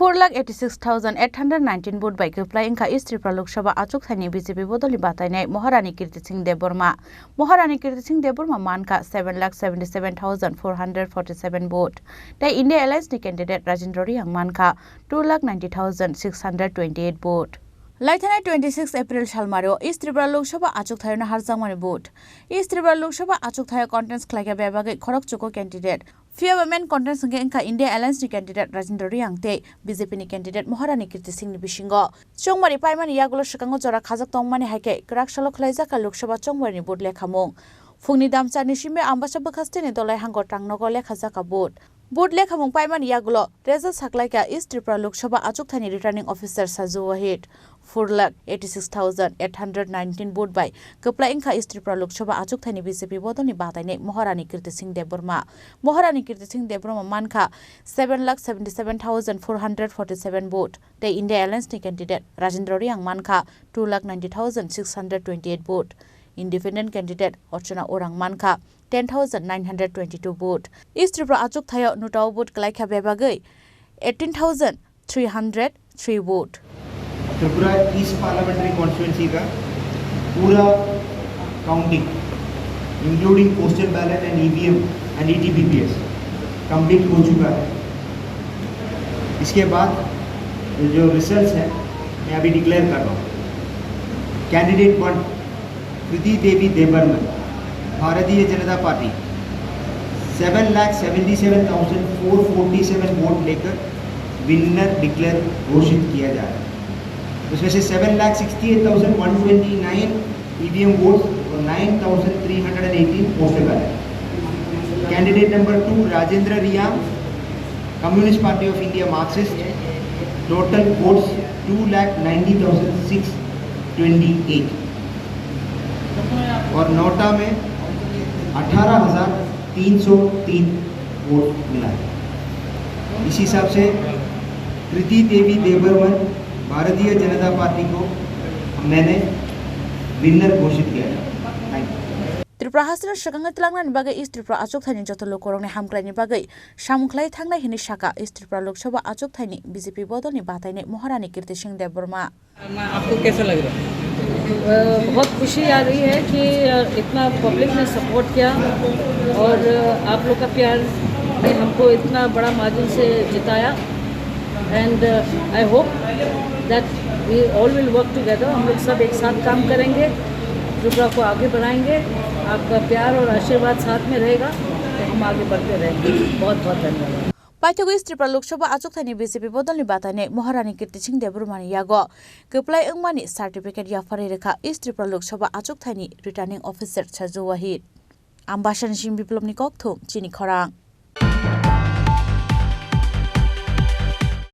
4,86,819 vote by Kwplai wngkha East Tripura Lok Sabha Achukthaini BJP Bodolni Batainai Maharani Kriti Singh Maharani Kriti Singh mankha 7,77,447 vote. The India Alliance candidate Rajendra Riyang mankha 2,90,628 vote. Laithanai 26 April Shalmario East Tripura Lok Sabha Achukthaini harjangmani vote. East Tripura Lok Sabha Achukthaini contents khlaiga bebagai Khorang candidate. Few women contents wngkha India Alliance candidate Rajendra Riyang te BJP ni candidate Maharani Kriti Singh ni bisingo. Chongmari paimani yagulo sikango jora khajak tongmani haike krak salo khlaijaka Lok Sabha chongmari ni vote lekhamung. Fungni damchani simbe ambasa bakhaste ni dolai hangor tangnogo lekhajaka vote. Vote lekhamung paimani yagulo result saklaika East Tripura Lok Sabha Achukthaini returning officer Sabha 4,86,819 vote by Kwplai wngkha East Tripura Lok Sabha Achukthaini BJP Bodolni Batainai Maharani Kriti Singh Maharani Kriti Singh mankha 7,77,447 vote. The India Alliance candidate Rajendra Riyang mankha 2,90,628 vote. Independent candidate Ochana Orang mankha 10,922 vote. East Tripura Achukthaini nutau vote kalaikha bebagai 18,303 vote. Tripura east parliamentary constituency का पूरा counting including postal ballot and EVM and ETBPS complete हो चुका है। इसके बाद जो results हैं मैं अभी डिक्लेयर कर रहा हूँ। कैंडिडेट 1 कृति देवी देबर्मन भारतीय जनता पार्टी 7,77,447 वोट लेकर विनर डिक्लेयर घोषित किया जा रहा है। उसमें से 7,68,129 ईवीएम वोट्स और 9,318 postal ballot. Candidate number 2 Rajendra Reang communist party of India Marxist total votes 2,90,628 और नोटा में 18,303 वोट मिला है। इस हिसाब से कृति देवी देबर्मन भारतीय जनता पार्टी को मैंने विनर घोषित किया है। Tripura Hasna Shakanga Telangana bagai East Tripura Achukthaini jotolo korong ni hamklai bagai samklai thangnai hini shaka East Tripura Lok Sabha Achukthaini BJP Bodolni Batainai Maharani Kriti Singh आपको कैसा लग रहा है? बहुत खुशी आ रही है कि इतना पब्लिक ने सपोर्ट किया और आप लोग का प्यार ने हमको इतना बड़ा मार्जिन से जिताया and I hope that we all will work together. हम लोग सब एक साथ काम करेंगे, त्रिपुरा को आगे बढ़ाएंगे। आपका प्यार और आशीर्वाद साथ में रहेगा तो हम आगे बढ़ते रहेंगे। बहुत बहुत धन्यवाद। Paithago East Tripura Lok Sabha Achukthaini BJP Bodolni Batainai Maharani Kriti Singh yago Kwplai wngmani certificate yafari rekha East Tripura Lok Sabha Achukthaini returning officer Sabha Ambashan Singh Biplobni Kokthum Chini Khorang.